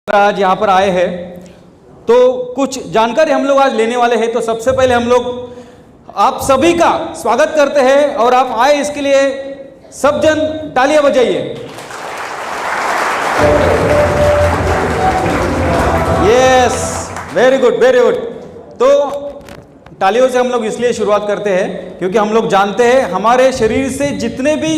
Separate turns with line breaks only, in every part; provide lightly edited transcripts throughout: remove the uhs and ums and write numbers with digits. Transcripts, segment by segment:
आज यहाँ पर आए हैं तो कुछ जानकारी हम लोग आज लेने वाले हैं। तो सबसे पहले हम लोग आप सभी का स्वागत करते हैं और आप आए इसके लिए सब जन तालियां बजाइए। Yes, very good very good. तो तालियों से हम लोग इसलिए शुरुआत करते हैं क्योंकि हम लोग जानते हैं हमारे शरीर से जितने भी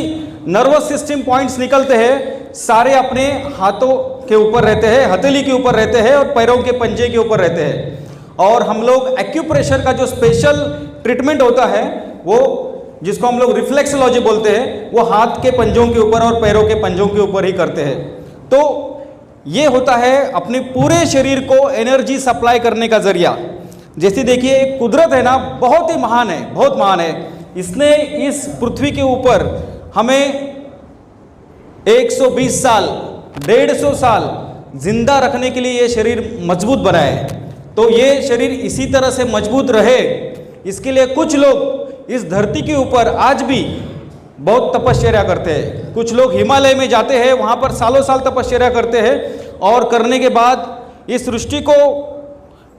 नर्वस सिस्टम पॉइंट्स निकलते हैं सारे अपने हाथों के ऊपर रहते हैं, हथेली के ऊपर रहते हैं और पैरों के पंजे के ऊपर रहते हैं। और हम लोग एक्यूप्रेशर का जो स्पेशल ट्रीटमेंट होता है वो जिसको हम लोग रिफ्लेक्सोलॉजी बोलते हैं वो हाथ के पंजों के ऊपर और पैरों के पंजों के ऊपर ही करते हैं। तो ये होता है अपने पूरे शरीर को एनर्जी सप्लाई करने का जरिया। जैसे देखिए कुदरत है ना, बहुत ही महान है, बहुत महान है। इसने इस पृथ्वी के ऊपर हमें 120 साल 150 साल जिंदा रखने के लिए ये शरीर मजबूत बनाया है। तो ये शरीर इसी तरह से मजबूत रहे इसके लिए कुछ लोग इस धरती के ऊपर आज भी बहुत तपस्या करते हैं। कुछ लोग हिमालय में जाते हैं, वहाँ पर सालों साल तपस्या करते हैं और करने के बाद इस सृष्टि को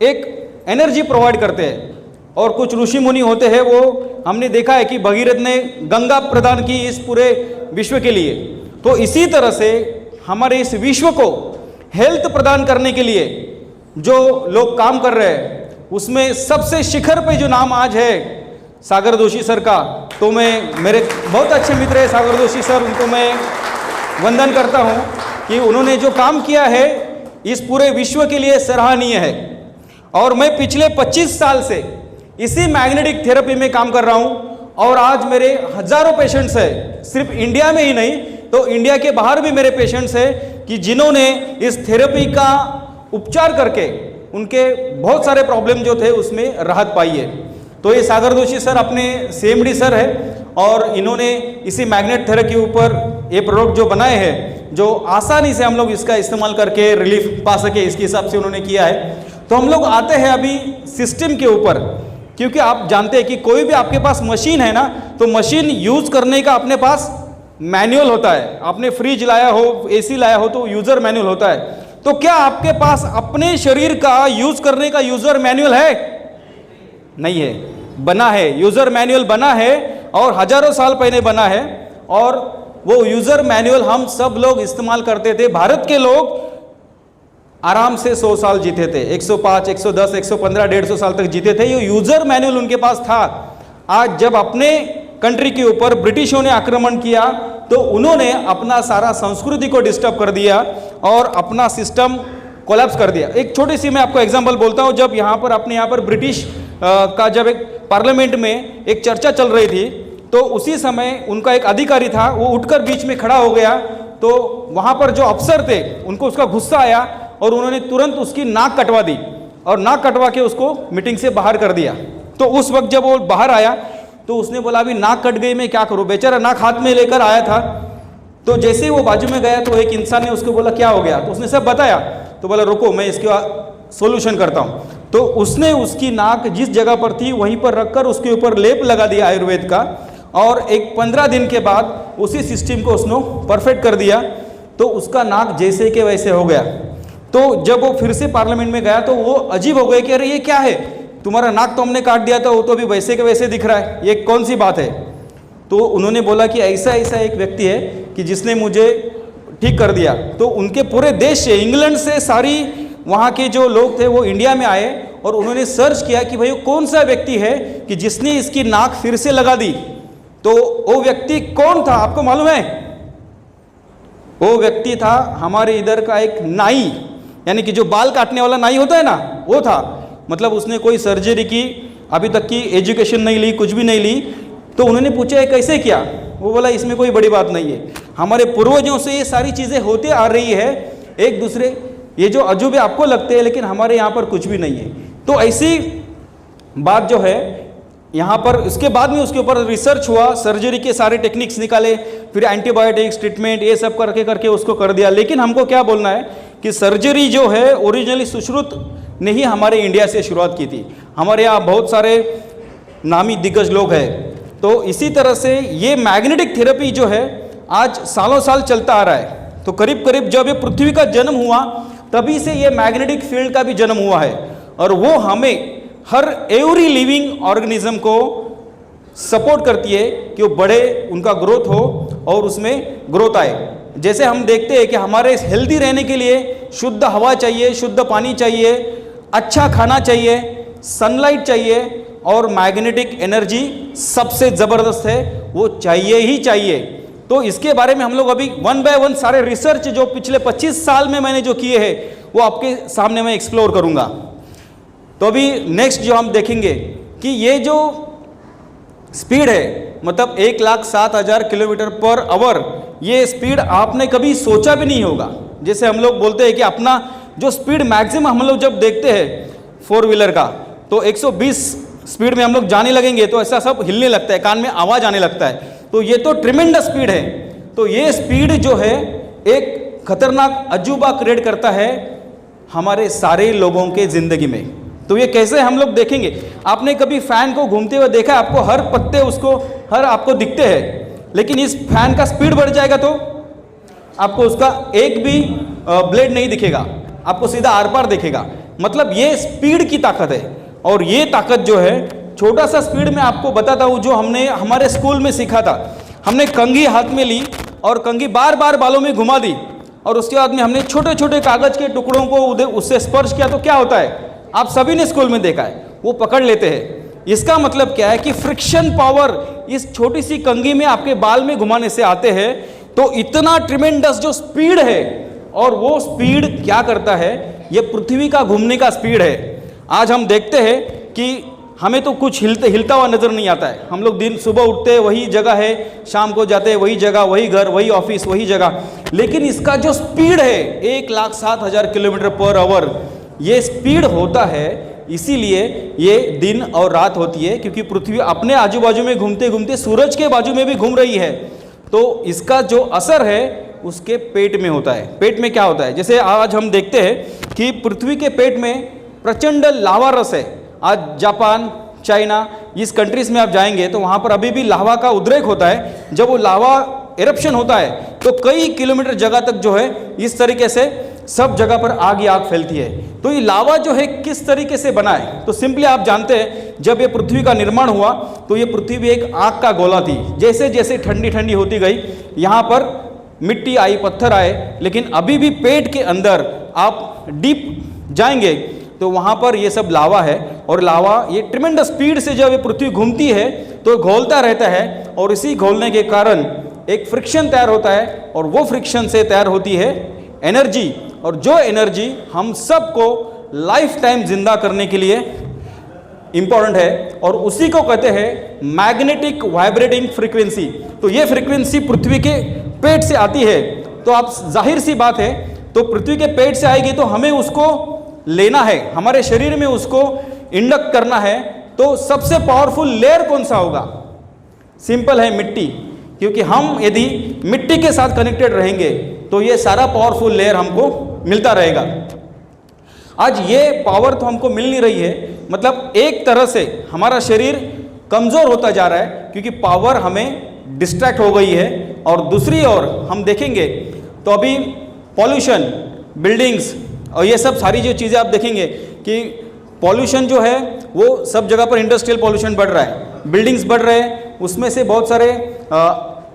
एक एनर्जी प्रोवाइड करते हैं। और कुछ ऋषि मुनि होते हैं, वो हमने देखा है कि भगीरथ ने गंगा प्रदान की इस पूरे विश्व के लिए। तो इसी तरह से हमारे इस विश्व को हेल्थ प्रदान करने के लिए जो लोग काम कर रहे हैं उसमें सबसे शिखर पे जो नाम आज है सागर जोशी सर का। तो मैं मेरे बहुत अच्छे मित्र है सागर जोशी सर, उनको मैं वंदन करता हूँ कि उन्होंने जो काम किया है इस पूरे विश्व के लिए सराहनीय है। और मैं पिछले 25 साल से इसी मैग्नेटिक थेरेपी में काम कर रहा हूँ और आज मेरे हजारों पेशेंट्स हैं, सिर्फ इंडिया में ही नहीं तो इंडिया के बाहर भी मेरे पेशेंट्स हैं कि जिन्होंने इस थेरेपी का उपचार करके उनके बहुत सारे प्रॉब्लम जो थे उसमें राहत पाई है। तो ये सागर जोशी सर अपने CMD सर है और इन्होंने इसी मैग्नेट थेरेपी के ऊपर ये प्रोडक्ट जो बनाए हैं जो आसानी से हम लोग इसका इस्तेमाल करके रिलीफ पा सके, इसके हिसाब से उन्होंने किया है। तो हम लोग आते हैं अभी सिस्टम के ऊपर, क्योंकि आप जानते हैं कि कोई भी आपके पास मशीन है ना तो मशीन यूज करने का अपने पास मैनुअल होता है। आपने फ्रिज लाया हो, AC लाया हो तो यूजर मैनुअल होता है। तो क्या आपके पास अपने शरीर का यूज करने का यूजर मैनुअल है? नहीं है, बना है, यूजर मैनुअल बना है और हजारों साल पहले बना है। और वो यूजर मैनुअल हम सब लोग इस्तेमाल करते थे। भारत के लोग आराम से 100 साल जीते थे, 105, 110, 115, 150 साल तक जीते थे। ये यूजर मैनुअल उनके पास था। आज जब अपने कंट्री के ऊपर ब्रिटिशों ने आक्रमण किया तो उन्होंने अपना सारा संस्कृति को डिस्टर्ब कर दिया और अपना सिस्टम कोलैप्स कर दिया। एक छोटी सी मैं आपको एग्जांपल बोलता हूँ। जब यहाँ पर अपने यहाँ पर ब्रिटिश का जब एक पार्लियामेंट में एक चर्चा चल रही थी तो उसी समय उनका एक अधिकारी था, वो उठकर बीच में खड़ा हो गया। तो वहाँ पर जो अफसर थे उनको उसका गुस्सा आया और उन्होंने तुरंत उसकी नाक कटवा दी और नाक कटवा के उसको मीटिंग से बाहर कर दिया। तो उस वक्त जब वो बाहर आया तो उसने बोला अभी नाक कट गई, मैं क्या करूं? बेचारा नाक हाथ में लेकर आया था। तो जैसे ही वो बाजू में गया तो एक इंसान ने उसको बोला क्या हो गया? तो उसने सब बताया। तो बोला रुको मैं इसका सोल्यूशन करता हूं। तो उसने उसकी नाक जिस जगह पर थी वहीं पर रखकर उसके ऊपर लेप लगा दिया आयुर्वेद का और एक 15 दिन के बाद उसी सिस्टम को उसने परफेक्ट कर दिया। तो उसका नाक जैसे के वैसे हो गया। तो जब वो फिर से पार्लियामेंट में गया तो वो अजीब हो गए कि अरे ये क्या है, तुम्हारा नाक तो हमने काट दिया था, वो तो अभी वैसे के वैसे दिख रहा है, ये कौन सी बात है? तो उन्होंने बोला कि ऐसा ऐसा एक व्यक्ति है कि जिसने मुझे ठीक कर दिया। तो उनके पूरे देश से, इंग्लैंड से सारी वहाँ के जो लोग थे वो इंडिया में आए और उन्होंने सर्च किया कि भाई कौन सा व्यक्ति है कि जिसने इसकी नाक फिर से लगा दी। तो वो व्यक्ति कौन था आपको मालूम है? वो व्यक्ति था हमारे इधर का एक नाई, यानी कि जो बाल काटने वाला नाई होता है ना, वो था। मतलब उसने कोई सर्जरी की, अभी तक की एजुकेशन नहीं ली, कुछ भी नहीं ली। तो उन्होंने पूछा है कैसे किया? वो बोला इसमें कोई बड़ी बात नहीं है, हमारे पूर्वजों से ये सारी चीज़ें होती आ रही है। एक दूसरे ये जो अजूबे आपको लगते हैं लेकिन हमारे यहाँ पर कुछ भी नहीं है। तो ऐसी बात जो है यहाँ पर, इसके बाद में उसके ऊपर रिसर्च हुआ, सर्जरी के सारे टेक्निक्स निकाले, फिर एंटीबायोटिक्स ट्रीटमेंट ये सब करके करके उसको कर दिया। लेकिन हमको क्या बोलना है कि सर्जरी जो है ओरिजिनली सुश्रुत ने ही हमारे इंडिया से शुरुआत की थी। हमारे यहाँ बहुत सारे नामी दिग्गज लोग हैं। तो इसी तरह से ये मैग्नेटिक थेरेपी जो है आज सालों साल चलता आ रहा है। तो करीब करीब जब ये पृथ्वी का जन्म हुआ तभी से ये मैग्नेटिक फील्ड का भी जन्म हुआ है, और वो हमें हर एवरी लिविंग ऑर्गेनिज्म को सपोर्ट करती है कि वो बड़े, उनका ग्रोथ हो और उसमें ग्रोथ आए। जैसे हम देखते हैं कि हमारे हेल्दी रहने के लिए शुद्ध हवा चाहिए, शुद्ध पानी चाहिए, अच्छा खाना चाहिए, सनलाइट चाहिए, और मैग्नेटिक एनर्जी सबसे ज़बरदस्त है, वो चाहिए ही चाहिए। तो इसके बारे में हम लोग अभी वन बाय वन सारे रिसर्च जो पिछले 25 साल में मैंने जो किए हैं वो आपके सामने मैं एक्सप्लोर करूँगा। तो अभी नेक्स्ट जो हम देखेंगे कि ये जो स्पीड है, मतलब 1,07,000 किलोमीटर पर आवर, ये स्पीड आपने कभी सोचा भी नहीं होगा। जैसे हम लोग बोलते हैं कि अपना जो स्पीड मैक्सिमम हम लोग जब देखते हैं 4 व्हीलर का, तो 120 स्पीड में हम लोग जाने लगेंगे तो ऐसा सब हिलने लगता है, कान में आवाज़ आने लगता है। तो ये तो ट्रिमेंडस स्पीड है। तो ये स्पीड जो है एक खतरनाक अजूबा क्रिएट करता है हमारे सारे लोगों के ज़िंदगी में। तो ये कैसे हम लोग देखेंगे। आपने कभी फैन को घूमते हुए देखा? आपको हर पत्ते उसको हर आपको दिखते हैं, लेकिन इस फैन का स्पीड बढ़ जाएगा तो आपको उसका एक भी ब्लेड नहीं दिखेगा, आपको सीधा आर पार दिखेगा। मतलब ये स्पीड की ताकत है। और ये ताकत जो है, छोटा सा स्पीड में आपको बताता हूँ जो हमने हमारे स्कूल में सीखा था। हमने कंघी हाथ में ली और कंघी बार बार बालों में घुमा दी, और उसके बाद में हमने छोटे छोटे कागज के टुकड़ों को उससे स्पर्श किया तो क्या होता है, आप सभी ने स्कूल में देखा है, वो पकड़ लेते हैं। इसका मतलब क्या है कि फ्रिक्शन पावर इस छोटी सी कंघी में आपके बाल में घुमाने से आते हैं। तो इतना ट्रिमेंडस जो स्पीड है, और वो स्पीड क्या करता है, ये पृथ्वी का घूमने का स्पीड है। आज हम देखते हैं कि हमें तो कुछ हिलता हुआ नजर नहीं आता है। हम लोग दिन सुबह उठते हैं वही जगह है, शाम को जाते हैं वही जगह, वही घर, वही ऑफिस, वही जगह। लेकिन इसका जो स्पीड है 1,07,000 किलोमीटर पर आवर, ये स्पीड होता है इसीलिए ये दिन और रात होती है, क्योंकि पृथ्वी अपने आजू बाजू में घूमते घूमते सूरज के बाजू में भी घूम रही है। तो इसका जो असर है उसके पेट में होता है। पेट में क्या होता है, जैसे आज हम देखते हैं कि पृथ्वी के पेट में प्रचंड लावा रस है। आज जापान, चाइना, इस कंट्रीज में आप जाएंगे तो वहाँ पर अभी भी लावा का उद्रेक होता है। जब वो लावा एरप्शन होता है तो कई किलोमीटर जगह तक जो है इस तरीके से सब जगह पर आग ही आग फैलती है। तो ये लावा जो है किस तरीके से बना है, तो सिंपली आप जानते हैं जब ये पृथ्वी का निर्माण हुआ तो ये पृथ्वी एक आग का गोला थी। जैसे जैसे ठंडी ठंडी होती गई, यहाँ पर मिट्टी आई, पत्थर आए, लेकिन अभी भी पेट के अंदर आप डीप जाएंगे तो वहाँ पर ये सब लावा है। और लावा ये ट्रिमेंडस स्पीड से जब ये पृथ्वी घूमती है तो घोलता रहता है, और इसी घोलने के कारण एक फ्रिक्शन तैयार होता है, और वो फ्रिक्शन से तैयार होती है एनर्जी। और जो एनर्जी हम सबको लाइफ टाइम जिंदा करने के लिए इंपॉर्टेंट है, और उसी को कहते हैं मैग्नेटिक वाइब्रेटिंग फ्रीक्वेंसी। तो ये फ्रीक्वेंसी पृथ्वी के पेट से आती है। तो आप जाहिर सी बात है, तो पृथ्वी के पेट से आएगी तो हमें उसको लेना है, हमारे शरीर में उसको इंडक्ट करना है। तो सबसे पावरफुल लेयर कौन सा होगा? सिंपल है, मिट्टी। क्योंकि हम यदि मिट्टी के साथ कनेक्टेड रहेंगे तो ये सारा पावरफुल लेयर हमको मिलता रहेगा। आज ये पावर तो हमको मिल नहीं रही है, मतलब एक तरह से हमारा शरीर कमज़ोर होता जा रहा है क्योंकि पावर हमें डिस्ट्रैक्ट हो गई है। और दूसरी ओर हम देखेंगे तो अभी पॉल्यूशन, बिल्डिंग्स और ये सब सारी जो चीज़ें आप देखेंगे कि पॉल्यूशन जो है वो सब जगह पर इंडस्ट्रियल पॉल्यूशन बढ़ रहा है, बिल्डिंग्स बढ़ रहे हैं, उसमें से बहुत सारे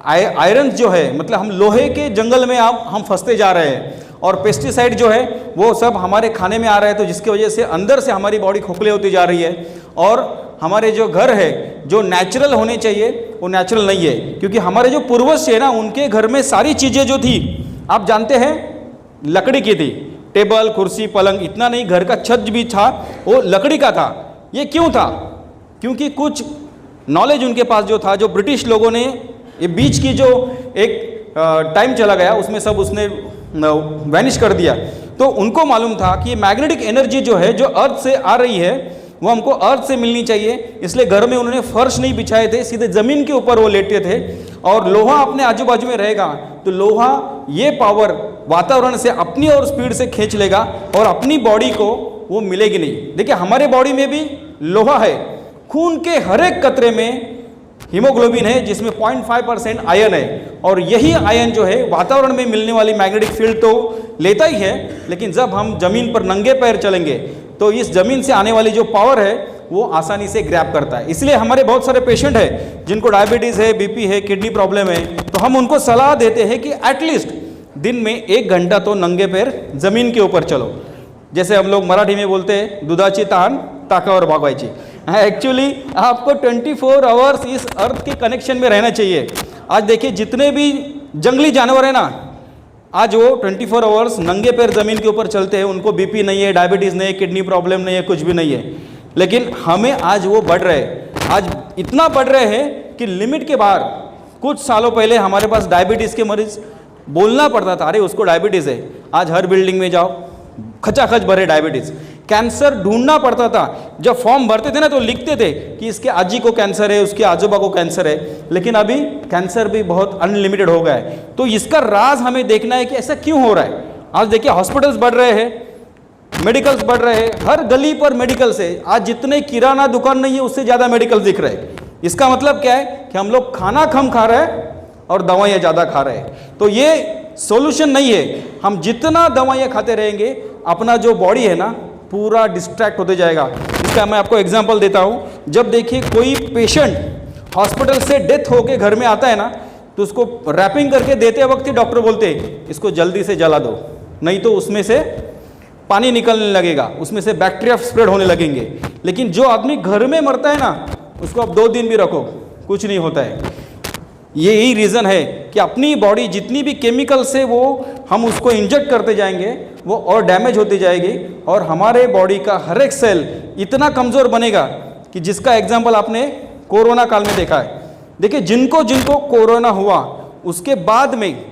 आयरन जो है, मतलब हम लोहे के जंगल में हम फंसते जा रहे हैं। और पेस्टिसाइड जो है वो सब हमारे खाने में आ रहा है, तो जिसकी वजह से अंदर से हमारी बॉडी खोखले होती जा रही है। और हमारे जो घर है जो नेचुरल होने चाहिए वो नेचुरल नहीं है, क्योंकि हमारे जो पूर्वज थे ना, उनके घर में सारी चीज़ें जो थी आप जानते हैं लकड़ी की थी। टेबल, कुर्सी, पलंग, इतना नहीं, घर का छत भी था वो लकड़ी का था। ये क्यों था? क्योंकि कुछ नॉलेज उनके पास जो था, जो ब्रिटिश लोगों ने ये बीच की जो एक टाइम चला गया उसमें सब उसने वैनिश कर दिया। तो उनको मालूम था कि मैग्नेटिक एनर्जी जो है, जो अर्थ से आ रही है, वो हमको अर्थ से मिलनी चाहिए। इसलिए घर में उन्होंने फर्श नहीं बिछाए थे, सीधे ज़मीन के ऊपर वो लेटे थे। और लोहा अपने आजू बाजू में रहेगा तो लोहा ये पावर वातावरण से अपनी और स्पीड से खींच लेगा और अपनी बॉडी को वो मिलेगी नहीं। देखिए हमारे बॉडी में भी लोहा है, खून के हर एक कतरे में हीमोग्लोबिन है जिसमें 0.5% आयरन है, और यही आयरन जो है वातावरण में मिलने वाली मैग्नेटिक फील्ड तो लेता ही है, लेकिन जब हम जमीन पर नंगे पैर चलेंगे तो इस जमीन से आने वाली जो पावर है वो आसानी से ग्रैब करता है। इसलिए हमारे बहुत सारे पेशेंट हैं जिनको डायबिटीज़ है, बीपी है, किडनी प्रॉब्लम है, तो हम उनको सलाह देते हैं कि एटलीस्ट दिन में 1 घंटा तो नंगे पैर जमीन के ऊपर चलो। जैसे हम लोग मराठी में बोलते हैं दुधाची तहान ताकावर भागवायची। एक्चुअली आपको 24 आवर्स इस अर्थ के कनेक्शन में रहना चाहिए। आज देखिए जितने भी जंगली जानवर है ना, आज वो 24 आवर्स नंगे पैर ज़मीन के ऊपर चलते हैं, उनको बीपी नहीं है, डायबिटीज़ नहीं है, किडनी प्रॉब्लम नहीं है, कुछ भी नहीं है। लेकिन हमें आज वो बढ़ रहे हैं, आज इतना बढ़ रहे हैं कि लिमिट के बाहर। कुछ सालों पहले हमारे पास डायबिटीज़ के मरीज बोलना पड़ता था, अरे उसको डायबिटीज़ है। आज हर बिल्डिंग में जाओ, खचाखच भरे डायबिटीज़। कैंसर ढूंढना पड़ता था, जब फॉर्म भरते थे ना तो लिखते थे कि इसके आजी को कैंसर है, उसके आजोबा को कैंसर है, लेकिन अभी कैंसर भी बहुत अनलिमिटेड हो गया है। तो इसका राज हमें देखना है कि ऐसा क्यों हो रहा है। आज देखिए हॉस्पिटल्स बढ़ रहे हैं, मेडिकल्स बढ़ रहे हैं, हर गली पर मेडिकल्स है। आज जितने किराना दुकान नहीं है उससे ज़्यादा मेडिकल दिख रहे हैं। इसका मतलब क्या है कि हम लोग खाना कम खा रहे हैं और दवाइयाँ ज़्यादा खा रहे हैं। तो ये सॉल्यूशन नहीं है। हम जितना दवाइयाँ खाते रहेंगे अपना जो बॉडी है ना पूरा डिस्ट्रैक्ट होते जाएगा। इसका मैं आपको एग्जांपल देता हूँ। जब देखिए कोई पेशेंट हॉस्पिटल से डेथ होके घर में आता है ना, तो उसको रैपिंग करके देते वक्त ही डॉक्टर बोलते हैं इसको जल्दी से जला दो, नहीं तो उसमें से पानी निकलने लगेगा, उसमें से बैक्टीरिया स्प्रेड होने लगेंगे। लेकिन जो आदमी घर में मरता है ना, उसको आप 2 दिन भी रखो कुछ नहीं होता है। यही रीज़न है कि अपनी बॉडी जितनी भी केमिकल से वो हम उसको इंजेक्ट करते जाएंगे वो और डैमेज होती जाएगी, और हमारे बॉडी का हर एक सेल इतना कमज़ोर बनेगा कि जिसका एग्जाम्पल आपने कोरोना काल में देखा है। देखिए जिनको जिनको कोरोना हुआ उसके बाद में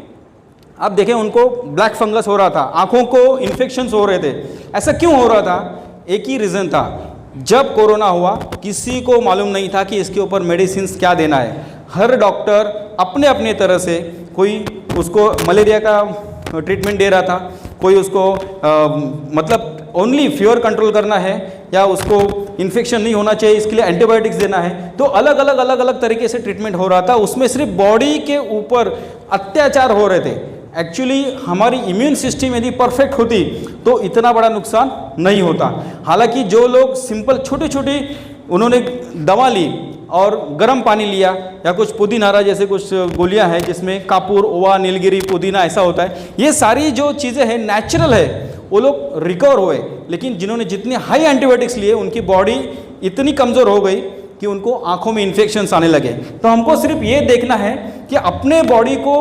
आप देखें उनको ब्लैक फंगस हो रहा था, आँखों को इन्फेक्शंस हो रहे थे। ऐसा क्यों हो रहा था? एक ही रीज़न था, जब कोरोना हुआ किसी को मालूम नहीं था कि इसके ऊपर मेडिसिन क्या देना है। हर डॉक्टर अपने अपने तरह से, कोई उसको मलेरिया का ट्रीटमेंट दे रहा था, कोई उसको मतलब ओनली फीवर कंट्रोल करना है या उसको इन्फेक्शन नहीं होना चाहिए इसके लिए एंटीबायोटिक्स देना है। तो अलग अलग तरीके से ट्रीटमेंट हो रहा था, उसमें सिर्फ बॉडी के ऊपर अत्याचार हो रहे थे। एक्चुअली हमारी इम्यून सिस्टम यदि परफेक्ट होती तो इतना बड़ा नुकसान नहीं होता। हालांकि जो लोग सिंपल छोटी छोटी उन्होंने दवा ली और गर्म पानी लिया या कुछ पुदीनारा जैसे कुछ गोलियां हैं जिसमें कापूर, ओवा, नीलगिरी, पुदीना ऐसा होता है, ये सारी जो चीज़ें हैं नेचुरल है, वो लोग रिकवर हुए। लेकिन जिन्होंने जितने हाई एंटीबायोटिक्स लिए उनकी बॉडी इतनी कमज़ोर हो गई कि उनको आँखों में इन्फेक्शंस आने लगे। तो हमको सिर्फ ये देखना है कि अपने बॉडी को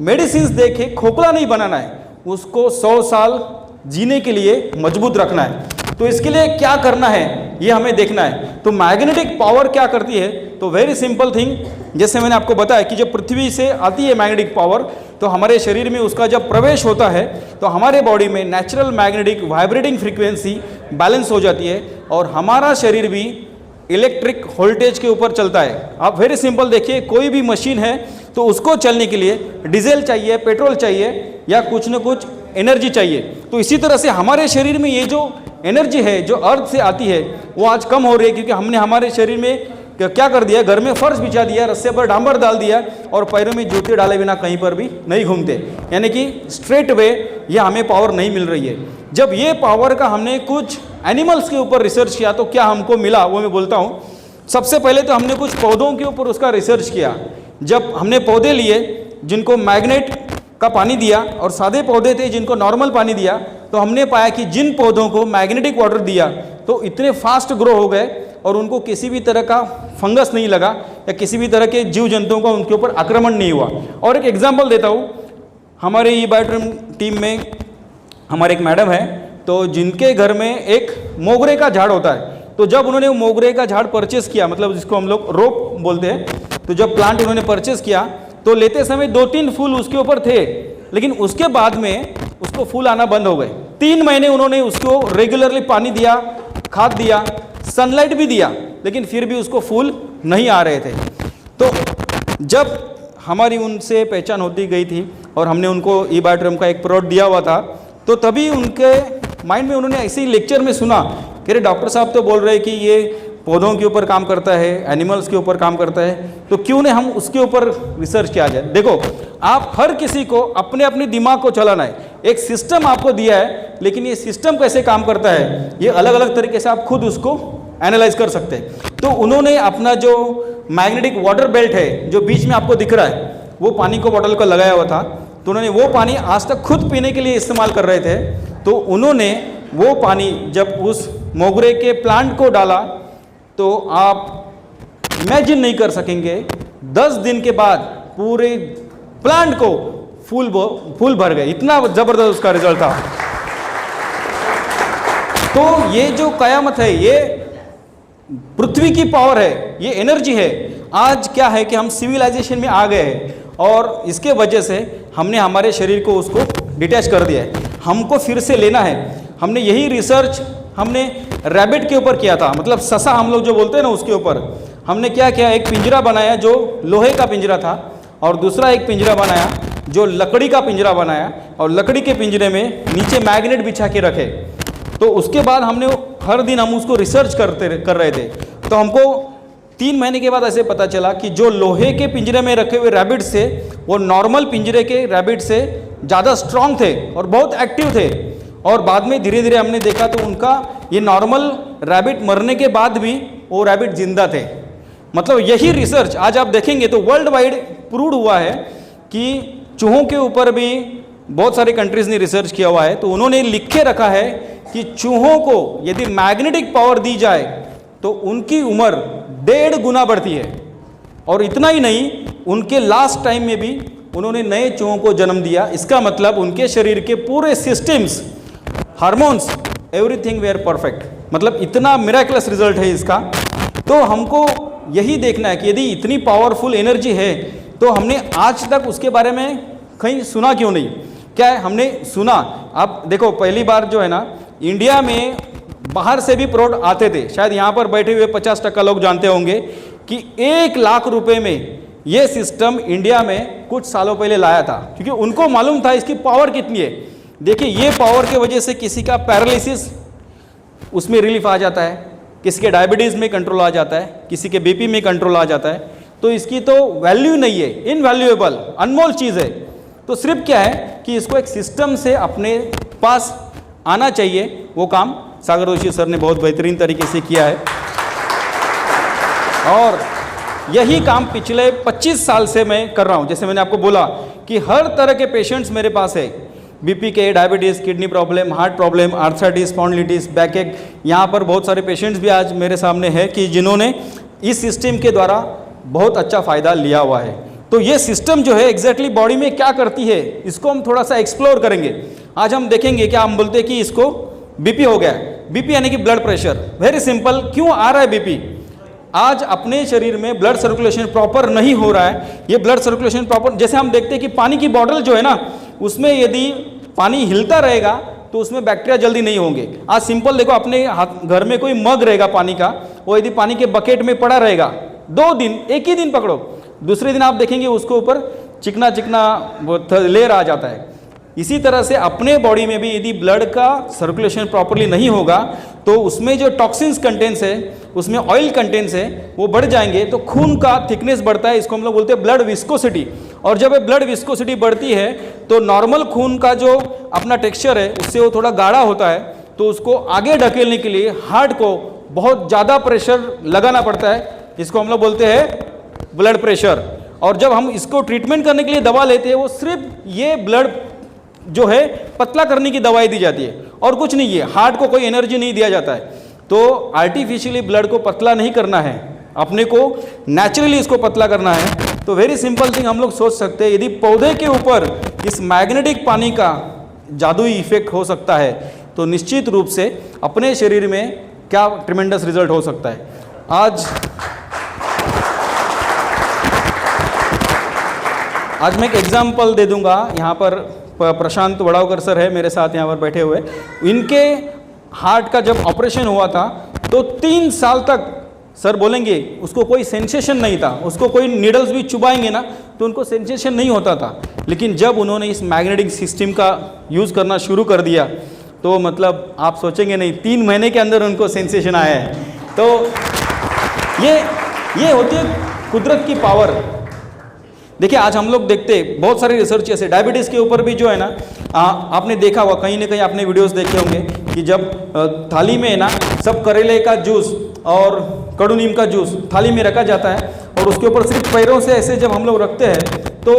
मेडिसिन दे के खोखला नहीं बनाना है, उसको 100 साल जीने के लिए मजबूत रखना है। तो इसके लिए क्या करना है ये हमें देखना है। तो मैग्नेटिक पावर क्या करती है? तो वेरी सिंपल थिंग, जैसे मैंने आपको बताया कि जब पृथ्वी से आती है मैग्नेटिक पावर तो हमारे शरीर में उसका जब प्रवेश होता है तो हमारे बॉडी में natural magnetic vibrating frequency balance हो जाती है और हमारा शरीर भी इलेक्ट्रिक वोल्टेज के ऊपर चलता है। आप वेरी सिंपल देखिए, कोई भी मशीन है तो उसको चलने के लिए डीजल चाहिए, पेट्रोल चाहिए या कुछ न कुछ एनर्जी चाहिए। तो इसी तरह से हमारे शरीर में ये जो एनर्जी है जो अर्थ से आती है वो आज कम हो रही है, क्योंकि हमने हमारे शरीर में क्या कर दिया, घर में फर्श बिछा दिया, रस्से पर डांबर डाल दिया और पैरों में जूते डाले बिना कहीं पर भी नहीं घूमते, यानी कि स्ट्रेट वे ये हमें पावर नहीं मिल रही है। जब ये पावर का हमने कुछ एनिमल्स के ऊपर रिसर्च किया तो क्या हमको मिला वो मैं बोलता हूँ। सबसे पहले तो हमने कुछ पौधों के ऊपर उसका रिसर्च किया। जब हमने पौधे लिए जिनको मैग्नेट का पानी दिया और सादे पौधे थे जिनको नॉर्मल पानी दिया, तो हमने पाया कि जिन पौधों को मैग्नेटिक वाटर दिया तो इतने फास्ट ग्रो हो गए और उनको किसी भी तरह का फंगस नहीं लगा या किसी भी तरह के जीव जंतुओं का उनके ऊपर आक्रमण नहीं हुआ। और एक एग्जांपल देता हूँ, हमारे ई बायोट्रिम टीम में हमारे एक मैडम है तो जिनके घर में एक मोगरे का झाड़ होता है, तो जब उन्होंने वो मोगरे का झाड़ परचेस किया, मतलब जिसको हम लोग रोप बोलते हैं, तो जब प्लांट उन्होंने परचेस किया तो लेते समय 2-3 फूल उसके ऊपर थे, लेकिन उसके बाद में उसको फूल आना बंद हो गए। 3 महीने उन्होंने उसको रेगुलरली पानी दिया, खाद दिया, सनलाइट भी दिया, लेकिन फिर भी उसको फूल नहीं आ रहे थे। तो जब हमारी उनसे पहचान होती गई थी और हमने उनको ई बायोट्रिम का एक प्रोडक्ट दिया हुआ था, तो तभी उनके माइंड में उन्होंने ऐसे ही लेक्चर में सुना कि अरे डॉक्टर साहब तो बोल रहे कि ये पौधों के ऊपर काम करता है, एनिमल्स के ऊपर काम करता है, तो क्यों नहीं हम उसके ऊपर रिसर्च किया जाए। देखो, आप हर किसी को अपने अपने दिमाग को चलाना है, एक सिस्टम आपको दिया है, लेकिन ये सिस्टम कैसे काम करता है ये अलग अलग तरीके से आप खुद उसको एनालाइज कर सकते हैं। तो उन्होंने अपना जो मैग्नेटिक वाटर बेल्ट है जो बीच में आपको दिख रहा है, वो पानी को बॉटल को लगाया हुआ था, तो उन्होंने वो पानी आज तक खुद पीने के लिए इस्तेमाल कर रहे थे। तो उन्होंने वो पानी जब उस मोगरे के प्लांट को डाला तो आप इमेजिन नहीं कर सकेंगे, 10 दिन के बाद पूरे प्लांट को फूल भर गए, इतना जबरदस्त उसका रिजल्ट था। तो ये जो कयामत है, ये पृथ्वी की पावर है, ये एनर्जी है। आज क्या है कि हम सिविलाइजेशन में आ गए हैं और इसके वजह से हमने हमारे शरीर को उसको डिटैच कर दिया है, हमको फिर से लेना है। हमने यही रिसर्च हमने रैबिट के ऊपर किया था, मतलब ससा हम लोग जो बोलते हैं ना, उसके ऊपर हमने क्या किया, एक पिंजरा बनाया जो लोहे का पिंजरा था, और दूसरा एक पिंजरा बनाया जो लकड़ी का पिंजरा बनाया, और लकड़ी के पिंजरे में नीचे मैग्नेट बिछा के रखे। तो उसके बाद हमने हर दिन हम उसको रिसर्च कर रहे थे। तो हमको 3 महीने के बाद ऐसे पता चला कि जो लोहे के पिंजरे में रखे हुए रैबिट से वो नॉर्मल पिंजरे के रैबिट से ज़्यादा स्ट्रांग थे और बहुत एक्टिव थे। और बाद में धीरे धीरे हमने देखा तो उनका ये नॉर्मल रैबिट मरने के बाद भी वो रैबिट जिंदा थे। मतलब यही रिसर्च आज आप देखेंगे तो वर्ल्ड वाइड प्रूव हुआ है कि चूहों के ऊपर भी बहुत सारे कंट्रीज ने रिसर्च किया हुआ है। तो उन्होंने लिख के रखा है कि चूहों को यदि मैग्नेटिक पावर दी जाए तो उनकी उम्र 1.5 गुना बढ़ती है। और इतना ही नहीं, उनके लास्ट टाइम में भी उन्होंने नए चूहों को जन्म दिया। इसका मतलब उनके शरीर के पूरे systems, hormones, everything were perfect. मतलब इतना मिराकुलस रिजल्ट है इसका। तो हमको यही देखना है कि यदि इतनी पावरफुल एनर्जी है तो हमने आज तक उसके बारे में कहीं सुना क्यों नहीं। क्या है, हमने सुना, आप देखो पहली बार जो है ना, इंडिया में बाहर से भी प्रोडक्ट आते थे, शायद यहाँ पर बैठे हुए 50% लोग जानते होंगे कि 1 लाख रुपए में ये सिस्टम इंडिया में कुछ सालों पहले लाया था, क्योंकि उनको मालूम था इसकी पावर कितनी है। देखिए, ये पावर के वजह से किसी का पैरालिसिस उसमें रिलीफ आ जाता है, किसी के डायबिटीज़ में कंट्रोल आ जाता है, किसी के बीपी में कंट्रोल आ जाता है। तो इसकी तो वैल्यू नहीं है, इनवैल्यूएबल, अनमोल चीज़ है। तो सिर्फ क्या है कि इसको एक सिस्टम से अपने पास आना चाहिए। वो काम सागर जोशी सर ने बहुत बेहतरीन तरीके से किया है, और यही काम पिछले 25 साल से मैं कर रहा हूँ। जैसे मैंने आपको बोला कि हर तरह के पेशेंट्स मेरे पास है, बीपी के, diabetes, kidney problem, heart problem, arthritis, spondylitis, back, यहाँ पर बहुत सारे पेशेंट्स भी आज मेरे सामने हैं कि जिन्होंने इस सिस्टम के द्वारा बहुत अच्छा फ़ायदा लिया हुआ है। तो ये सिस्टम जो है एग्जैक्टली बॉडी में क्या करती है, इसको हम थोड़ा सा एक्सप्लोर करेंगे। आज हम देखेंगे, क्या हम बोलते हैं कि इसको बीपी हो गया है, बीपी यानी कि ब्लड प्रेशर। वेरी सिंपल, क्यों आ रहा है बीपी? आज अपने शरीर में ब्लड सर्कुलेशन प्रॉपर नहीं हो रहा है। ये ब्लड सर्कुलेशन प्रॉपर, जैसे हम देखते हैं कि पानी की बॉटल जो है ना, उसमें यदि पानी हिलता रहेगा तो उसमें बैक्टीरिया जल्दी नहीं होंगे। आज सिंपल देखो, अपने हाथ घर में कोई मग रहेगा पानी का, वो यदि पानी के बकेट में पड़ा रहेगा 2 दिन, एक ही दिन पकड़ो, दूसरे दिन आप देखेंगे उसके ऊपर चिकना चिकना लेयर आ जाता है। इसी तरह से अपने बॉडी में भी यदि ब्लड का सर्कुलेशन प्रॉपरली नहीं होगा तो उसमें जो टॉक्सिन्स कंटेंट्स है, उसमें ऑयल कंटेंट्स है, वो बढ़ जाएंगे। तो खून का थिकनेस बढ़ता है, इसको हम लोग बोलते हैं ब्लड विस्कोसिटी। और जब ब्लड विस्कोसिटी बढ़ती है तो नॉर्मल खून का जो अपना टेक्सचर है उससे वो थोड़ा गाढ़ा होता है। तो उसको आगे ढकेलने के लिए हार्ट को बहुत ज़्यादा प्रेशर लगाना पड़ता है, इसको हम लोग बोलते हैं ब्लड प्रेशर। और जब हम इसको ट्रीटमेंट करने के लिए दवा लेते हैं, वो सिर्फ ये ब्लड जो है पतला करने की दवाई दी जाती है और कुछ नहीं है, हार्ट को कोई एनर्जी नहीं दिया जाता है। तो आर्टिफिशियली ब्लड को पतला नहीं करना है, अपने को नेचुरली इसको पतला करना है। तो वेरी सिंपल थिंग हम लोग सोच सकते हैं, यदि पौधे के ऊपर इस मैग्नेटिक पानी का जादुई इफेक्ट हो सकता है तो निश्चित रूप से अपने शरीर में क्या ट्रिमेंडस रिजल्ट हो सकता है। आज मैं एक एग्जाम्पल दे दूंगा। यहाँ पर प्रशांत वड़ावकर सर है मेरे साथ यहाँ पर बैठे हुए। इनके हार्ट का जब ऑपरेशन हुआ था तो 3 साल तक सर बोलेंगे उसको कोई सेंसेशन नहीं था, उसको कोई नीडल्स भी चुभाएंगे ना तो उनको सेंसेशन नहीं होता था। लेकिन जब उन्होंने इस मैग्नेटिक सिस्टम का यूज़ करना शुरू कर दिया तो मतलब आप सोचेंगे नहीं, 3 महीने के अंदर उनको सेंसेशन आया है। तो ये होती है कुदरत की पावर। देखिए आज हम लोग देखते बहुत सारे रिसर्च ऐसे डायबिटीज़ के ऊपर भी जो है ना, आपने देखा होगा कहीं ना कहीं आपने वीडियोस देखे होंगे कि जब थाली में है ना सब करेले का जूस और कड़ू नीम का जूस थाली में रखा जाता है और उसके ऊपर सिर्फ पैरों से ऐसे जब हम लोग रखते हैं तो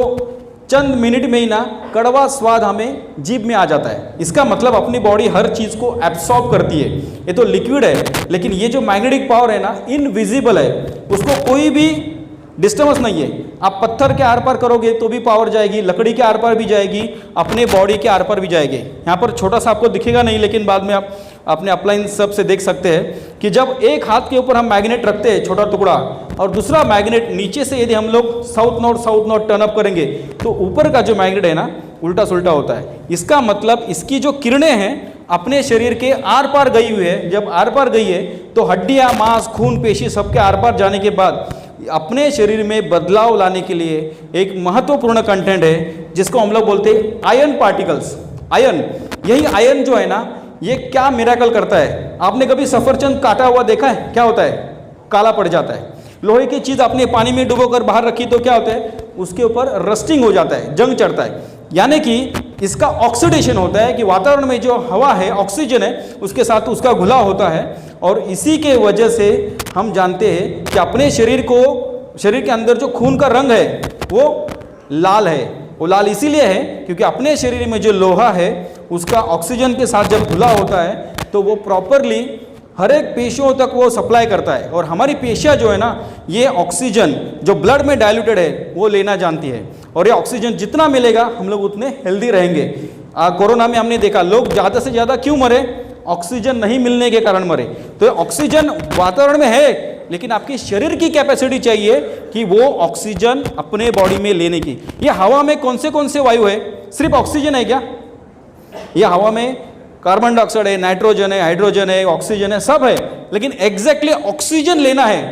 चंद मिनट में ही ना कड़वा स्वाद हमें जीभ में आ जाता है। इसका मतलब अपनी बॉडी हर चीज़ को एब्सॉर्ब करती है। ये तो लिक्विड है, लेकिन ये जो मैग्नेटिक पावर है ना इनविजिबल है, उसको कोई भी डिस्टर्बेंस नहीं है। आप पत्थर के आर पार करोगे तो भी पावर जाएगी, लकड़ी के आर पार भी जाएगी, अपने बॉडी के आर पार भी जाएगी। यहाँ पर छोटा सा आपको दिखेगा नहीं, लेकिन बाद में आप अपने अप्लायंस सब से देख सकते हैं कि जब एक हाथ के ऊपर हम मैग्नेट रखते हैं छोटा टुकड़ा और दूसरा मैग्नेट नीचे से यदि हम लोग साउथ नॉर्थ टर्न अप करेंगे तो ऊपर का जो मैग्नेट है ना उल्टा सुल्टा होता है। इसका मतलब इसकी जो किरणें हैं अपने शरीर के आर पार गई हुई है। जब आर पार गई है तो हड्डियाँ, मांस, खून, पेशी सबके आर पार जाने के बाद अपने शरीर में बदलाव लाने के लिए एक महत्वपूर्ण कंटेंट है जिसको हम लोग बोलते हैं आयरन पार्टिकल्स। आयरन, यही आयरन जो है ना ये क्या मिरेकल करता है। आपने कभी सफरचंद काटा हुआ देखा है? क्या होता है? काला पड़ जाता है। लोहे की चीज़ आपने पानी में डुबोकर बाहर रखी तो क्या होता है? उसके ऊपर रस्टिंग हो जाता है, जंग चढ़ता है। यानी कि इसका ऑक्सीडेशन होता है कि वातावरण में जो हवा है, ऑक्सीजन है, उसके साथ उसका घुलाव होता है और इसी के वजह से हम जानते हैं कि अपने शरीर के अंदर जो खून का रंग है वो लाल है। वो लाल इसीलिए है क्योंकि अपने शरीर में जो लोहा है उसका ऑक्सीजन के साथ जब घुला होता है तो वो प्रॉपरली हर एक पेशियों तक वो सप्लाई करता है और हमारी पेशियाँ जो है ना ये ऑक्सीजन जो ब्लड में डाइल्यूटेड है वो लेना जानती है और ये ऑक्सीजन जितना मिलेगा हम लोग उतने हेल्दी रहेंगे। कोरोना में हमने देखा लोग ज़्यादा से ज़्यादा क्यों मरे? ऑक्सीजन नहीं मिलने के कारण मरे। तो ऑक्सीजन वातावरण में है, लेकिन आपकी शरीर की कैपेसिटी चाहिए कि वो ऑक्सीजन अपने बॉडी में लेने की। ये हवा में कौन से वायु है? सिर्फ ऑक्सीजन है क्या? ये हवा में कार्बन डाइऑक्साइड है, नाइट्रोजन है, हाइड्रोजन है, ऑक्सीजन है, सब है, लेकिन एग्जैक्टली ऑक्सीजन लेना है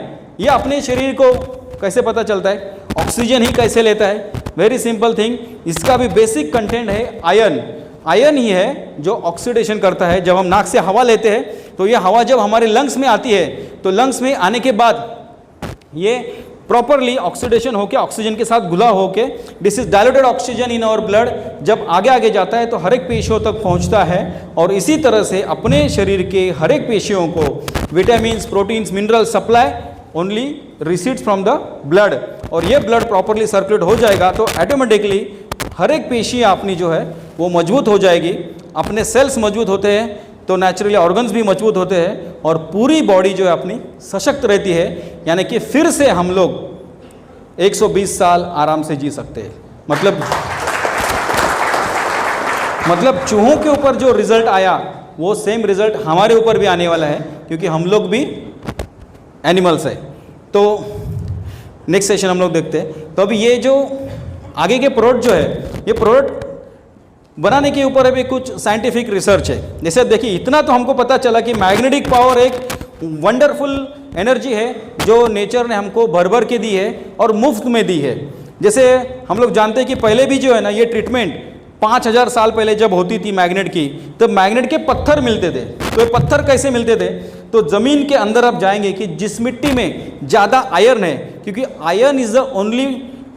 ये अपने शरीर को कैसे पता चलता है? ऑक्सीजन ही कैसे लेता है? वेरी सिंपल थिंग, इसका भी बेसिक कंटेंट है आयरन। आयरन ही है जो ऑक्सीडेशन करता है। जब हम नाक से हवा लेते हैं तो ये हवा जब हमारे लंग्स में आती है तो लंग्स में आने के बाद ये प्रॉपरली ऑक्सीडेशन होकर ऑक्सीजन के साथ घुला होके this is diluted oxygen in our blood जब आगे जाता है तो हर एक पेशियों तक पहुंचता है और इसी तरह से अपने शरीर के हर एक पेशियों को vitamins, proteins, mineral supply only recedes from the blood और ये ब्लड प्रॉपरली सर्कुलेट हो जाएगा तो ऑटोमेटिकली हर एक पेशियाँ अपनी जो है वो मजबूत हो जाएगी। अपने सेल्स मजबूत होते हैं तो नेचुरली ऑर्गन्स भी मजबूत होते हैं और पूरी बॉडी जो है अपनी सशक्त रहती है। यानी कि फिर से हम लोग 120 साल आराम से जी सकते हैं। मतलब चूहों के ऊपर जो रिजल्ट आया वो सेम रिजल्ट हमारे ऊपर भी आने वाला है क्योंकि हम लोग भी एनिमल्स है। तो नेक्स्ट सेशन हम लोग देखते हैं। तो अभी ये जो आगे के प्रोडक्ट जो है ये प्रोडक्ट बनाने के ऊपर अभी कुछ साइंटिफिक रिसर्च है। जैसे देखिए इतना तो हमको पता चला कि मैग्नेटिक पावर एक वंडरफुल एनर्जी है जो नेचर ने हमको भर भर के दी है और मुफ्त में दी है। जैसे हम लोग जानते हैं कि पहले भी जो है ना ये ट्रीटमेंट 5000 साल पहले जब होती थी मैग्नेट की तब मैग्नेट के पत्थर मिलते थे। तो ये पत्थर कैसे मिलते थे? तो ज़मीन के अंदर आप जाएंगे कि जिस मिट्टी में ज़्यादा आयरन है, क्योंकि iron is the only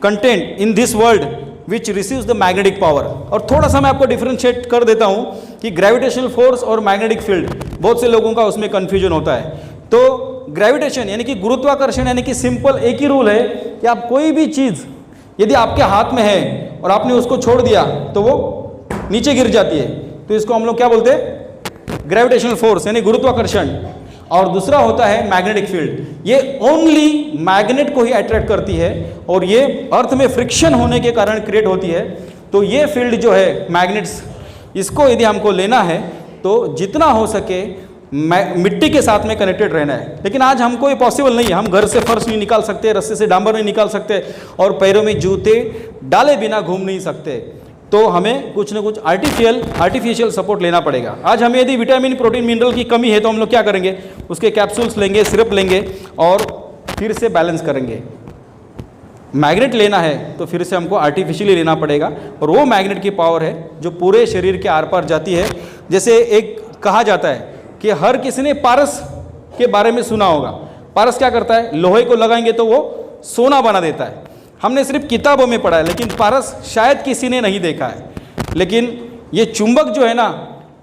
content in this world which receives the magnetic power. और थोड़ा सा मैं आपको डिफ्रेंशिएट कर देता हूँ कि ग्रेविटेशनल फोर्स और मैग्नेटिक फील्ड बहुत से लोगों का उसमें कन्फ्यूजन होता है। तो ग्रेविटेशन यानी कि गुरुत्वाकर्षण यानी कि सिंपल एक ही रूल है कि आप कोई भी चीज़ यदि आपके हाथ में है और आपने उसको छोड़ दिया तो वो नीचे गिर जाती है। तो इसको हम लोग क्या बोलते हैं? ग्रेविटेशनल फोर्स यानी गुरुत्वाकर्षण। और दूसरा होता है मैग्नेटिक फील्ड। ये ओनली मैग्नेट को ही अट्रैक्ट करती है और ये अर्थ में फ्रिक्शन होने के कारण क्रिएट होती है। तो ये फील्ड जो है मैग्नेट्स, इसको यदि हमको लेना है तो जितना हो सके मिट्टी के साथ में कनेक्टेड रहना है। लेकिन आज हमको ये पॉसिबल नहीं है। हम घर से फर्श नहीं निकाल सकते, रस्से से डांबर नहीं निकाल सकते और पैरों में जूते डाले बिना घूम नहीं सकते। तो हमें कुछ ना कुछ आर्टिफिशियल सपोर्ट लेना पड़ेगा। आज हमें यदि विटामिन, प्रोटीन, मिनरल की कमी है तो हम लोग क्या करेंगे? उसके कैप्सूल्स लेंगे, सिरप लेंगे और फिर से बैलेंस करेंगे। मैग्नेट लेना है तो फिर से हमको आर्टिफिशियली लेना पड़ेगा और वो मैग्नेट की पावर है जो पूरे शरीर के आर पार जाती है। जैसे एक कहा जाता है कि हर किसी ने पारस के बारे में सुना होगा। पारस क्या करता है, लोहे को लगाएंगे तो वो सोना बना देता है। हमने सिर्फ किताबों में पढ़ा है, लेकिन पारस शायद किसी ने नहीं देखा है। लेकिन ये चुंबक जो है ना,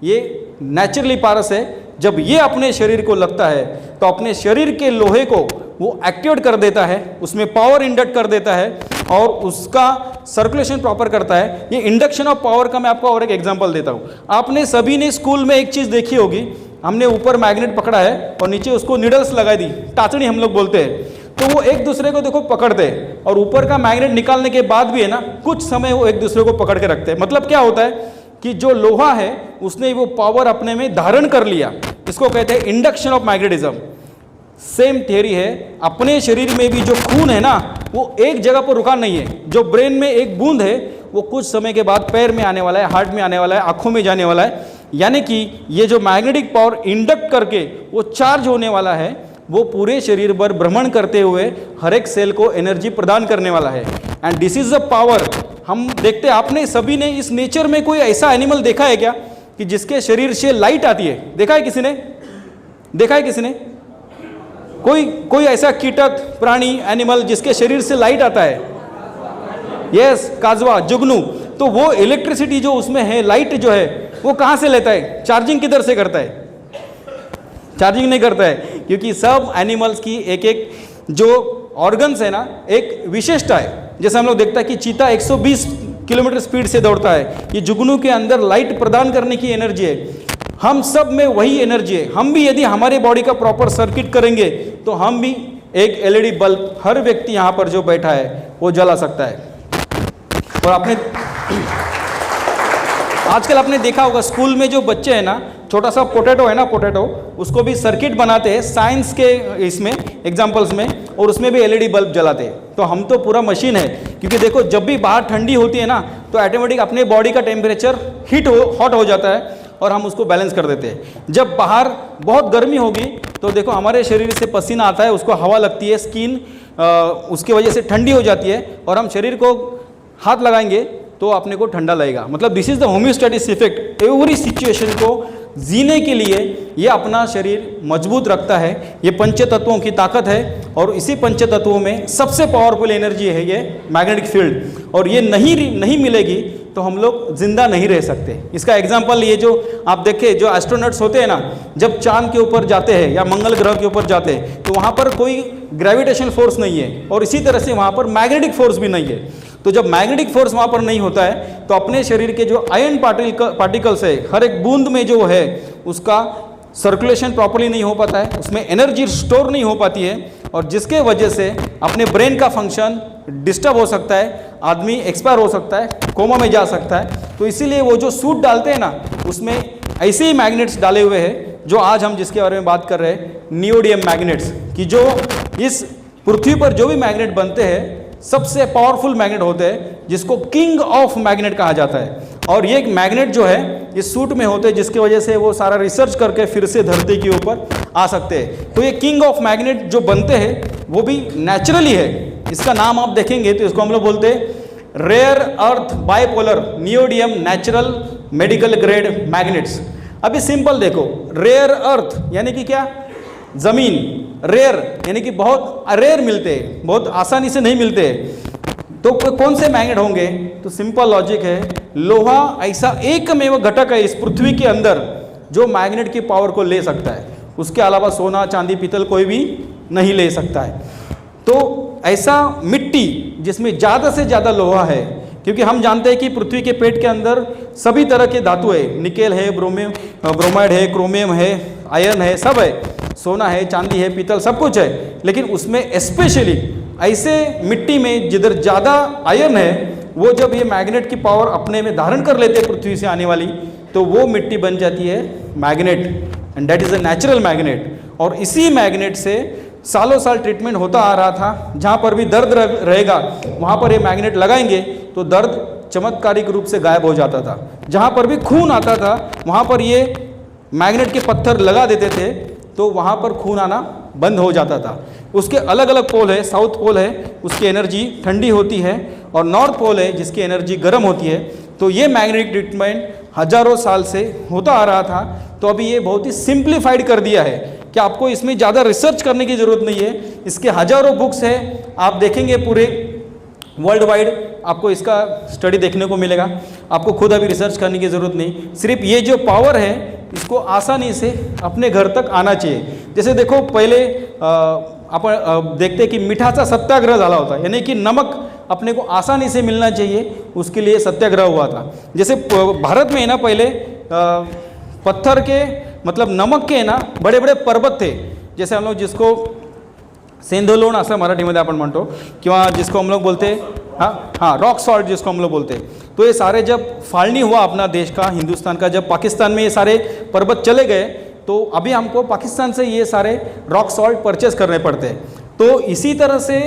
ये नेचुरली पारस है। जब ये अपने शरीर को लगता है तो अपने शरीर के लोहे को वो एक्टिवेट कर देता है, उसमें पावर इंडक्ट कर देता है और उसका सर्कुलेशन प्रॉपर करता है। ये इंडक्शन ऑफ पावर का मैं आपको और एक एग्जांपल देता हूँ। आपने सभी ने स्कूल में एक चीज़ देखी होगी, हमने ऊपर मैग्नेट पकड़ा है और नीचे उसको नीडल्स लगा दी, टाचनी हम लोग बोलते हैं, तो वो एक दूसरे को देखो पकड़ते हैं और ऊपर का मैग्नेट निकालने के बाद भी है ना, कुछ समय वो एक दूसरे को पकड़ के रखते हैं। मतलब क्या होता है कि जो लोहा है उसने वो पावर अपने में धारण कर लिया, इसको कहते हैं induction of magnetism. Same theory है, अपने शरीर में भी जो खून है ना, वो एक जगह पर रुका नहीं है। जो ब्रेन में एक बूंद है वो कुछ समय के बाद पैर में आने वाला है, हार्ट में आने वाला है, आंखों में जाने वाला है। यानी कि ये जो मैग्नेटिक पावर इंडक्ट करके वो चार्ज होने वाला है, वो पूरे शरीर पर भ्रमण करते हुए हर एक सेल को एनर्जी प्रदान करने वाला है। And this is the power. हम देखते हैं, आपने सभी ने इस नेचर में कोई ऐसा एनिमल देखा है क्या कि जिसके शरीर से लाइट आती है? देखा है किसी ने? देखा है किसी ने? कोई ऐसा कीटक, प्राणी, एनिमल जिसके शरीर से लाइट आता है? यस, काजवा, जुगनू। तो वो इलेक्ट्रिसिटी जो उसमें है, लाइट जो है, वो कहाँ से लेता है? चार्जिंग किधर से करता है? चार्जिंग नहीं करता है, क्योंकि सब एनिमल्स की एक एक जो ऑर्गन्स है ना, एक विशेषता है। जैसे हम लोग देखता है कि चीता 120 किलोमीटर स्पीड से दौड़ता है, ये जुगनू के अंदर लाइट प्रदान करने की एनर्जी है। हम सब में वही एनर्जी है। हम भी यदि हमारे बॉडी का प्रॉपर सर्किट करेंगे तो हम भी एक एलईडी बल्ब, हर व्यक्ति यहाँ पर जो बैठा है वो जला सकता है। और आपने आजकल आपने देखा होगा स्कूल में जो बच्चे हैं ना, छोटा सा पोटैटो है ना, पोटैटो, उसको भी सर्किट बनाते हैं साइंस के इसमें एग्जांपल्स में, और उसमें भी एलईडी बल्ब जलाते हैं। तो हम तो पूरा मशीन है, क्योंकि देखो जब भी बाहर ठंडी होती है ना, तो ऑटोमेटिक अपने बॉडी का टेम्परेचर हॉट हो जाता है और हम उसको बैलेंस कर देते हैं। जब बाहर बहुत गर्मी होगी तो देखो हमारे शरीर से पसीना आता है, उसको हवा लगती है, स्किन उसकी वजह से ठंडी हो जाती है, और हम शरीर को हाथ लगाएंगे तो अपने को ठंडा लगेगा। मतलब this is the homeostasis effect. Every situation को जीने के लिए ये अपना शरीर मजबूत रखता है। ये पंच तत्वों की ताकत है, और इसी पंच तत्वों में सबसे पावरफुल एनर्जी है ये मैग्नेटिक फील्ड। और ये नहीं मिलेगी तो हम लोग जिंदा नहीं रह सकते। इसका एग्जाम्पल ये जो आप देखें, जो एस्ट्रोनॉट्स होते हैं ना, जब चांद के ऊपर जाते हैं या मंगल ग्रह के ऊपर जाते हैं, तो वहाँ पर कोई ग्रेविटेशनल फोर्स नहीं है, और इसी तरह से वहाँ पर मैग्नेटिक फोर्स भी नहीं है। तो जब मैग्नेटिक फोर्स वहाँ पर नहीं होता है तो अपने शरीर के जो आयन पार्टिकल्स है, हर एक बूंद में जो है उसका सर्कुलेशन प्रॉपर्ली नहीं हो पाता है, उसमें एनर्जी स्टोर नहीं हो पाती है, और जिसके वजह से अपने ब्रेन का फंक्शन डिस्टर्ब हो सकता है, आदमी एक्सपायर हो सकता है, कोमा में जा सकता है। तो इसीलिए वो जो सूट डालते हैं ना, उसमें ऐसे ही मैग्नेट्स डाले हुए हैं, जो आज हम जिसके बारे में बात कर रहे हैं, नियोडियम मैग्नेट्स, कि जो इस पृथ्वी पर जो भी मैग्नेट बनते हैं सबसे पावरफुल मैग्नेट होते हैं, जिसको किंग ऑफ मैग्नेट कहा जाता है। और ये एक मैग्नेट जो है इस सूट में होते हैं, जिसकी वजह से वो सारा रिसर्च करके फिर से धरती के ऊपर आ सकते हैं। तो ये किंग ऑफ मैग्नेट जो बनते हैं वो भी नेचुरली है। इसका नाम आप देखेंगे तो इसको हम लोग बोलते हैं rare earth bipolar neodymium natural medical grade magnets. अभी सिंपल देखो, रेयर अर्थ यानी कि क्या? जमीन। रेयर यानी कि बहुत रेयर मिलते हैं, बहुत आसानी से नहीं मिलते। तो कौन से मैग्नेट होंगे? तो सिंपल लॉजिक है, लोहा ऐसा एकमेव घटक है इस पृथ्वी के अंदर जो मैग्नेट की पावर को ले सकता है। उसके अलावा सोना, चांदी, पीतल कोई भी नहीं ले सकता है। तो ऐसा मिट्टी जिसमें ज़्यादा से ज़्यादा लोहा है, क्योंकि हम जानते हैं कि पृथ्वी के पेट के अंदर सभी तरह के धातु है, निकेल है, ब्रोमाइड है, क्रोमियम है, आयरन है, सब है, सोना है, चांदी है, पीतल, सब कुछ है। लेकिन उसमें स्पेशली ऐसे मिट्टी में जिधर ज़्यादा आयरन है, वो जब ये मैग्नेट की पावर अपने में धारण कर लेते हैं पृथ्वी से आने वाली, तो वो मिट्टी बन जाती है magnet, and that is a natural magnet. और इसी मैग्नेट से सालों साल ट्रीटमेंट होता आ रहा था। जहाँ पर भी दर्द रहेगा वहाँ पर ये मैग्नेट लगाएंगे तो दर्द चमत्कारिक रूप से गायब हो जाता था। जहाँ पर भी खून आता था वहाँ पर ये मैग्नेट के पत्थर लगा देते थे तो वहाँ पर खून आना बंद हो जाता था। उसके अलग अलग पोल है, साउथ पोल है उसकी एनर्जी ठंडी होती है, और नॉर्थ पोल है जिसकी एनर्जी गर्म होती है। तो ये मैग्नेटिक ट्रीटमेंट हजारों साल से होता आ रहा था, तो अभी ये बहुत ही सिंप्लीफाइड कर दिया है कि आपको इसमें ज़्यादा रिसर्च करने की ज़रूरत नहीं है। इसके हजारों बुक्स है, आप देखेंगे पूरे वर्ल्ड वाइड आपको इसका स्टडी देखने को मिलेगा। आपको खुद अभी रिसर्च करने की ज़रूरत नहीं, सिर्फ ये जो पावर है इसको आसानी से अपने घर तक आना चाहिए। जैसे देखो पहले आपण देखते हैं कि मिठाचा सत्याग्रह झाला होता, यानी कि नमक अपने को आसानी से मिलना चाहिए, उसके लिए सत्याग्रह हुआ था। जैसे भारत में है ना पहले पत्थर के मतलब नमक के ना बड़े बड़े पर्वत थे, जैसे हम लोग जिसको सेंधलोण असं मराठीमध्ये आपण म्हणतो, किंवा जिसको हम लोग बोलते हाँ रॉक सॉल्ट जिसको हम लोग बोलते हैं। तो ये सारे जब फाड़नी हुआ अपना देश का, हिंदुस्तान का, जब पाकिस्तान में ये सारे पर्वत चले गए तो अभी हमको पाकिस्तान से ये सारे रॉक सॉल्ट परचेस करने पड़ते हैं। तो इसी तरह से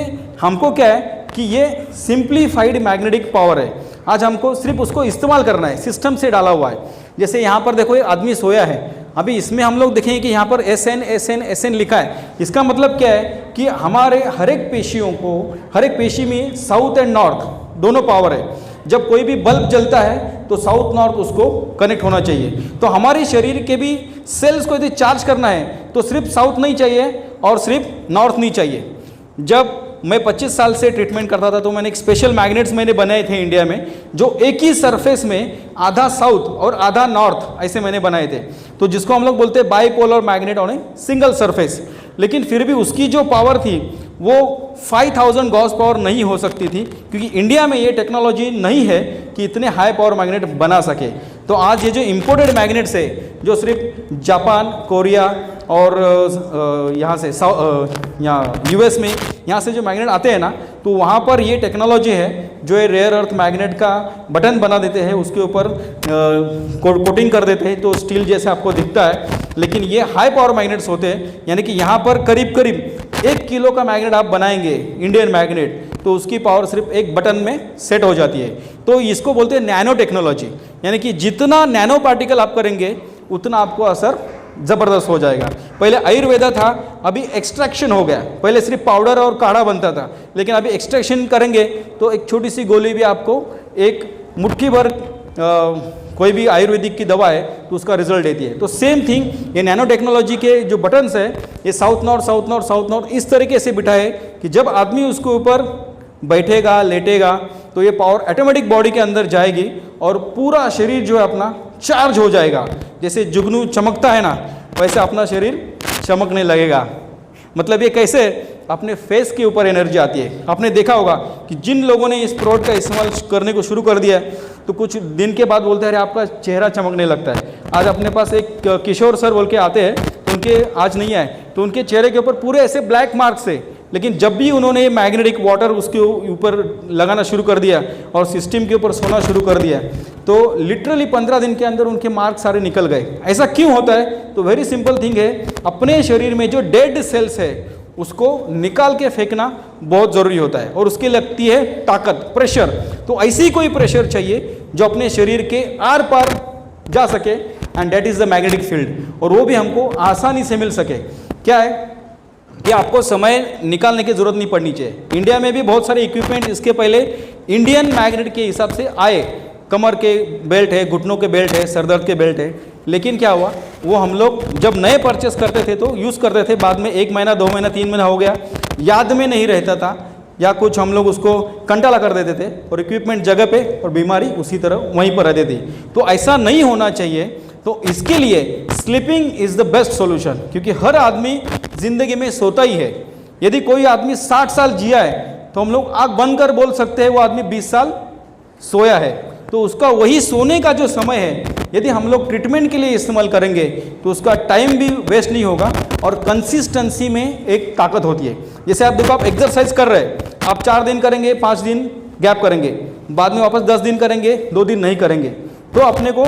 हमको क्या है कि ये सिंप्लीफाइड मैग्नेटिक पावर है, आज हमको सिर्फ उसको इस्तेमाल करना है, सिस्टम से डाला हुआ है। जैसे यहाँ पर देखो ये आदमी सोया है, अभी इसमें हम लोग देखेंगे कि यहाँ पर SN SN SN लिखा है। इसका मतलब क्या है कि हमारे हर एक पेशियों को, हर एक पेशी में साउथ एंड नॉर्थ दोनों पावर है। जब कोई भी बल्ब जलता है तो साउथ नॉर्थ उसको कनेक्ट होना चाहिए। तो हमारे शरीर के भी सेल्स को यदि चार्ज करना है तो सिर्फ साउथ नहीं चाहिए और सिर्फ नॉर्थ नहीं चाहिए। जब मैं 25 साल से ट्रीटमेंट करता था तो मैंने एक स्पेशल मैग्नेट्स मैंने बनाए थे इंडिया में, जो एक ही सरफेस में आधा साउथ और आधा नॉर्थ ऐसे मैंने बनाए थे, तो जिसको हम लोग बोलते हैं bipolar magnet on a single surface. लेकिन फिर भी उसकी जो पावर थी वो 5000 गॉस पावर नहीं हो सकती थी, क्योंकि इंडिया में ये टेक्नोलॉजी नहीं है कि इतने हाई पावर मैग्नेट बना सके। तो आज ये जो इम्पोर्टेड मैग्नेट्स है, जो सिर्फ जापान, कोरिया और यहाँ से यहाँ US में यहाँ से जो मैग्नेट आते हैं ना, तो वहाँ पर ये टेक्नोलॉजी है जो ये रेयर अर्थ मैग्नेट का बटन बना देते हैं, उसके ऊपर कोटिंग कर देते हैं तो स्टील जैसे आपको दिखता है। लेकिन ये हाई पावर मैग्नेट्स होते हैं, यानी कि यहाँ पर करीब करीब 1 किलो का मैग्नेट आप बनाएंगे इंडियन मैग्नेट, तो उसकी पावर सिर्फ एक बटन में सेट हो जाती है। तो इसको बोलते हैं नैनो टेक्नोलॉजी, यानी कि जितना नैनो पार्टिकल आप करेंगे उतना आपको असर ज़बरदस्त हो जाएगा। पहले आयुर्वेदा था, अभी एक्सट्रैक्शन हो गया। पहले सिर्फ पाउडर और काढ़ा बनता था, लेकिन अभी एक्सट्रैक्शन करेंगे तो एक छोटी सी गोली भी आपको एक मुट्ठी भर कोई भी आयुर्वेदिक की दवा है तो उसका रिजल्ट देती है। तो सेम थिंग ये नैनो टेक्नोलॉजी के जो बटन्स है, ये south north south north south north इस तरीके से बिठाए कि जब आदमी उसके ऊपर बैठेगा, लेटेगा, तो ये पावर ऑटोमेटिक बॉडी के अंदर जाएगी और पूरा शरीर जो है अपना चार्ज हो जाएगा। जैसे जुगनू चमकता है ना, वैसे अपना शरीर चमकने लगेगा। मतलब ये कैसे अपने फेस के ऊपर एनर्जी आती है। आपने देखा होगा कि जिन लोगों ने इस प्रोडक्ट का इस्तेमाल करने को शुरू कर दिया है तो कुछ दिन के बाद बोलते हैं अरे आपका चेहरा चमकने लगता है। आज अपने पास एक किशोर सर बोल के आते हैं, तो उनके आज नहीं आए, तो उनके चेहरे के ऊपर पूरे ऐसे ब्लैक मार्क्स है, लेकिन जब भी उन्होंने मैग्नेटिक वाटर उसके ऊपर लगाना शुरू कर दिया और सिस्टम के ऊपर सोना शुरू कर दिया, तो लिटरली 15 दिन के अंदर उनके मार्क सारे निकल गए। ऐसा क्यों होता है? तो वेरी सिंपल थिंग है, अपने शरीर में जो डेड सेल्स है उसको निकाल के फेंकना बहुत ज़रूरी होता है, और उसके लगती है ताकत, प्रेशर। तो ऐसी कोई प्रेशर चाहिए जो अपने शरीर के आर पार जा सके, and that is the magnetic field, और वो भी हमको आसानी से मिल सके। क्या है कि आपको समय निकालने की ज़रूरत नहीं पड़नी चाहिए। इंडिया में भी बहुत सारे इक्विपमेंट इसके पहले इंडियन मैग्नेट के हिसाब से आए, कमर के बेल्ट है, घुटनों के बेल्ट है, सरदर्द के बेल्ट है, लेकिन क्या हुआ, वो हम लोग जब नए परचेस करते थे तो यूज़ करते थे, बाद में 1 महीना 2 महीना 3 महीना हो गया, याद में नहीं रहता था, या कुछ हम लोग उसको कंटाला कर देते थे और इक्विपमेंट जगह पे और बीमारी उसी तरह वहीं पर रहती थी। तो ऐसा नहीं होना चाहिए। तो इसके लिए sleeping is the best solution, क्योंकि हर आदमी ज़िंदगी में सोता ही है। यदि कोई आदमी 60 साल जिया है तो हम लोग आँख बंद कर बोल सकते हैं वो आदमी 20 साल सोया है। तो उसका वही सोने का जो समय है, यदि हम लोग ट्रीटमेंट के लिए इस्तेमाल करेंगे तो उसका टाइम भी वेस्ट नहीं होगा, और कंसिस्टेंसी में एक ताकत होती है। जैसे आप देखो, आप एक्सरसाइज कर रहे हैं, आप 4 दिन करेंगे, 5 दिन गैप करेंगे, बाद में वापस 10 दिन करेंगे, 2 दिन नहीं करेंगे, तो अपने को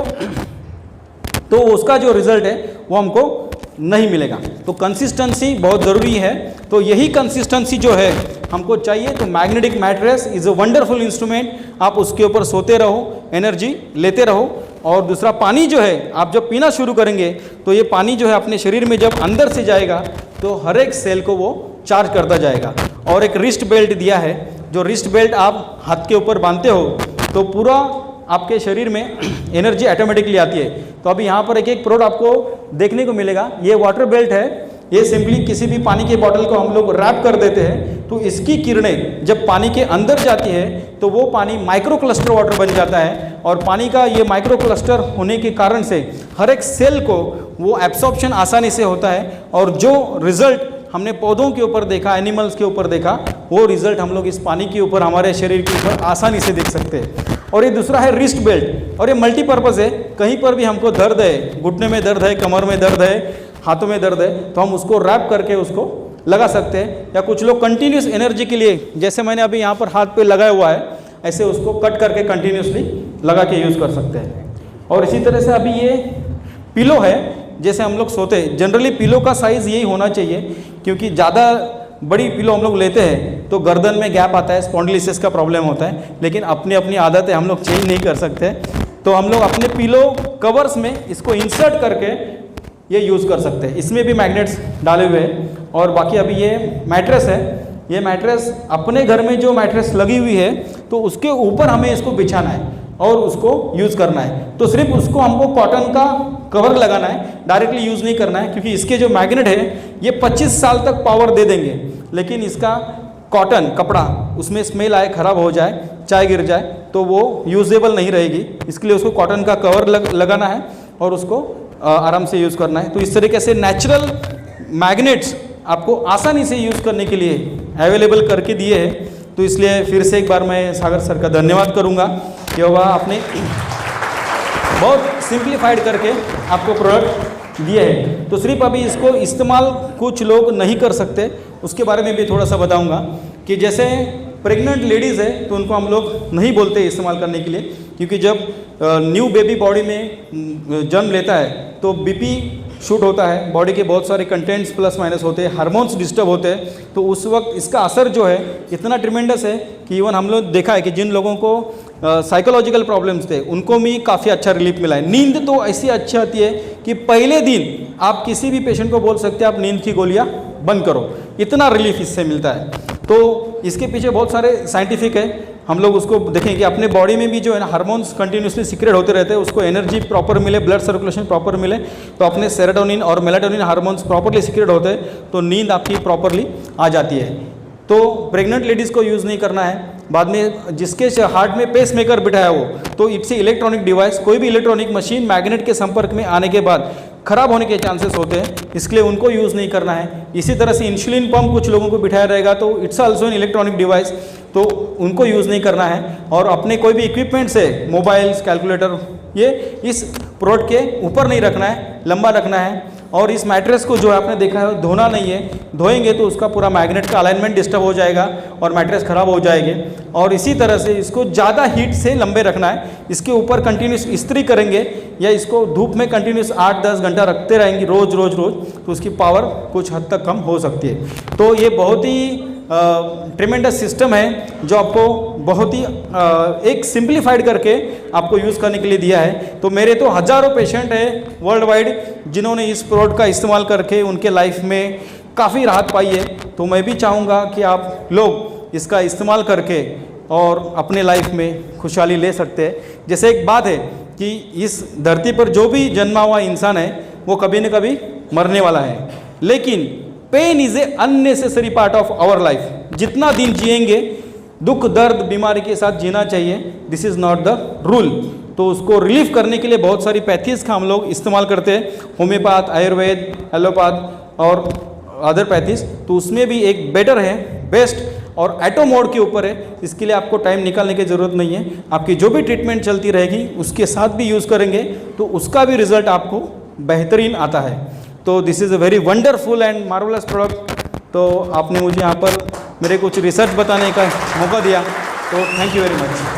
तो उसका जो रिजल्ट है वो हमको नहीं मिलेगा। तो कंसिस्टेंसी बहुत ज़रूरी है। तो यही कंसिस्टेंसी जो है हमको चाहिए। तो magnetic mattress is a wonderful instrument, आप उसके ऊपर सोते रहो, एनर्जी लेते रहो। और दूसरा, पानी जो है आप जब पीना शुरू करेंगे तो ये पानी जो है अपने शरीर में जब अंदर से जाएगा तो हर एक सेल को वो चार्ज करता जाएगा। और एक रिस्ट बेल्ट दिया है, जो रिस्ट बेल्ट आप हाथ के ऊपर बांधते हो तो पूरा आपके शरीर में एनर्जी ऑटोमेटिकली आती है। तो अभी यहाँ पर एक एक प्रोडक्ट आपको देखने को मिलेगा। ये वाटर बेल्ट है, ये सिंपली किसी भी पानी के बॉटल को हम लोग रैप कर देते हैं तो इसकी किरणें जब पानी के अंदर जाती है तो वो पानी माइक्रो क्लस्टर वाटर बन जाता है, और पानी का ये माइक्रो क्लस्टर होने के कारण से हर एक सेल को वो एब्सॉर्प्शन आसानी से होता है, और जो रिजल्ट हमने पौधों के ऊपर देखा, एनिमल्स के ऊपर देखा, वो रिजल्ट हम लोग इस पानी के ऊपर, हमारे शरीर के ऊपर आसानी से देख सकते हैं। और ये दूसरा है रिस्ट बेल्ट, और ये मल्टीपर्पज़ है। कहीं पर भी हमको दर्द है, घुटने में दर्द है, कमर में दर्द है, हाथों में दर्द है, तो हम उसको रैप करके उसको लगा सकते हैं। या कुछ लोग कंटिन्यूस एनर्जी के लिए, जैसे मैंने अभी यहाँ पर हाथ पे लगाया हुआ है, ऐसे उसको कट करके कंटिन्यूसली लगा के यूज़ कर सकते हैं। और इसी तरह से अभी ये पिलो है, जैसे हम लोग सोते हैं, जनरली पिलो का साइज़ यही होना चाहिए, क्योंकि ज़्यादा बड़ी पिलो हम लोग लेते हैं तो गर्दन में गैप आता है, स्पॉन्डिलिसिस का प्रॉब्लम होता है। लेकिन अपनी अपनी आदत है, हम लोग चेंज नहीं कर सकते, तो हम लोग अपने पिलो कवर्स में इसको इंसर्ट करके ये यूज़ कर सकते हैं। इसमें भी मैग्नेट्स डाले हुए हैं। और बाकी अभी ये मैट्रेस है, ये मैट्रेस अपने घर में जो मैट्रेस लगी हुई है तो उसके ऊपर हमें इसको बिछाना है और उसको यूज़ करना है। तो सिर्फ उसको हमको कॉटन का कवर लगाना है, डायरेक्टली यूज़ नहीं करना है, क्योंकि इसके जो मैग्नेट है ये 25 साल तक पावर दे देंगे। लेकिन इसका कॉटन कपड़ा, उसमें स्मेल आए, ख़राब हो जाए, चाय गिर जाए तो वो यूजेबल नहीं रहेगी। इसके लिए उसको कॉटन का कवर लगाना है और उसको आराम से यूज़ करना है। तो इस तरीके से नेचुरल मैग्नेट्स आपको आसानी से यूज़ करने के लिए अवेलेबल करके दिए हैं। तो इसलिए फिर से एक बार मैं सागर सर का धन्यवाद करूंगा कि वह आपने बहुत सिंप्लीफाइड करके आपको प्रोडक्ट दिए हैं। तो सिर्फ अभी इसको इस्तेमाल कुछ लोग नहीं कर सकते, उसके बारे में भी थोड़ा सा बताऊंगा कि जैसे प्रेग्नेंट लेडीज़ है तो उनको हम लोग नहीं बोलते इस्तेमाल करने के लिए, क्योंकि जब न्यू बेबी बॉडी में जन्म लेता है तो बीपी शूट होता है, बॉडी के बहुत सारे कंटेंट्स प्लस माइनस होते हैं, हार्मोन्स डिस्टर्ब होते हैं, तो उस वक्त इसका असर जो है इतना ट्रिमेंडस है कि इवन हम लोग देखा है कि जिन लोगों को साइकोलॉजिकल प्रॉब्लम्स थे उनको भी काफ़ी अच्छा रिलीफ मिला है। नींद तो ऐसी अच्छी आती है कि पहले दिन आप किसी भी पेशेंट को बोल सकते हैं आप नींद की गोलियां बंद करो, इतना रिलीफ इससे मिलता है। तो इसके पीछे बहुत सारे साइंटिफिक है, हम लोग उसको देखें कि अपने बॉडी में भी जो है ना हार्मोन्स कंटिन्यूसली सीक्रेट होते रहते हैं, उसको एनर्जी प्रॉपर मिले, ब्लड सर्कुलेशन प्रॉपर मिले, तो अपने सेरोटोनिन और मेलाटोनिन हार्मोन्स प्रॉपरली सीक्रेट होते हैं तो नींद आपकी प्रॉपरली आ जाती है। तो प्रेग्नेंट लेडीज़ को यूज़ नहीं करना है। बाद में जिसके हार्ट में पेस मेकर बिठाया हो तो इट्स इलेक्ट्रॉनिक डिवाइस, कोई भी इलेक्ट्रॉनिक मशीन मैग्नेट के संपर्क में आने के बाद खराब होने के चांसेस होते हैं, इसके लिए उनको यूज़ नहीं करना है। इसी तरह से इंसुलिन पंप कुछ लोगों को बिठाया रहेगा तो it's also an electronic device, तो उनको यूज़ नहीं करना है। और अपने कोई भी इक्विपमेंट्स है, मोबाइल्स, कैलकुलेटर, ये इस प्रोडक्ट के ऊपर नहीं रखना है, लंबा रखना है। और इस मैट्रेस को जो आपने देखा है धोना नहीं है, धोएंगे तो उसका पूरा मैग्नेट का अलाइनमेंट डिस्टर्ब हो जाएगा और मैट्रेस ख़राब हो जाएगी। और इसी तरह से इसको ज़्यादा हीट से लंबे रखना है, इसके ऊपर कंटिन्यूस इस्त्री करेंगे या इसको धूप में कंटिन्यूस 8-10 घंटा रखते रहेंगे रोज़ रोज़ रोज़, तो उसकी पावर कुछ हद तक कम हो सकती है। तो ये बहुत ही ट्रिमेंडस सिस्टम है जो आपको बहुत ही एक सिंप्लीफाइड करके आपको यूज़ करने के लिए दिया है। तो मेरे तो हज़ारों पेशेंट हैं वर्ल्ड वाइड जिन्होंने इस प्रोडक्ट का इस्तेमाल करके उनके लाइफ में काफ़ी राहत पाई है। तो मैं भी चाहूँगा कि आप लोग इसका इस्तेमाल करके और अपने लाइफ में खुशहाली ले सकते हैं। जैसे एक बात है कि इस धरती पर जो भी जन्मा हुआ इंसान है वो कभी न कभी मरने वाला है, लेकिन pain is a unnecessary part of our life. जितना दिन जिएंगे दुख दर्द बीमारी के साथ जीना चाहिए, this is not the rule. तो उसको रिलीफ करने के लिए बहुत सारी पैथीज़ का हम लोग इस्तेमाल करते हैं, होम्योपैथ, आयुर्वेद, एलोपैथ और अदर पैथीज़। तो उसमें भी एक बेटर है, बेस्ट और एटो मोड के ऊपर है। इसके लिए आपको टाइम निकालने की ज़रूरत नहीं है, आपकी जो भी ट्रीटमेंट चलती रहेगी उसके साथ भी यूज़ करेंगे तो उसका भी रिजल्ट आपको बेहतरीन आता है। तो this is a very wonderful and marvellous product. तो आपने मुझे यहाँ पर मेरे कुछ रिसर्च बताने का मौका दिया, तो थैंक यू वेरी मच।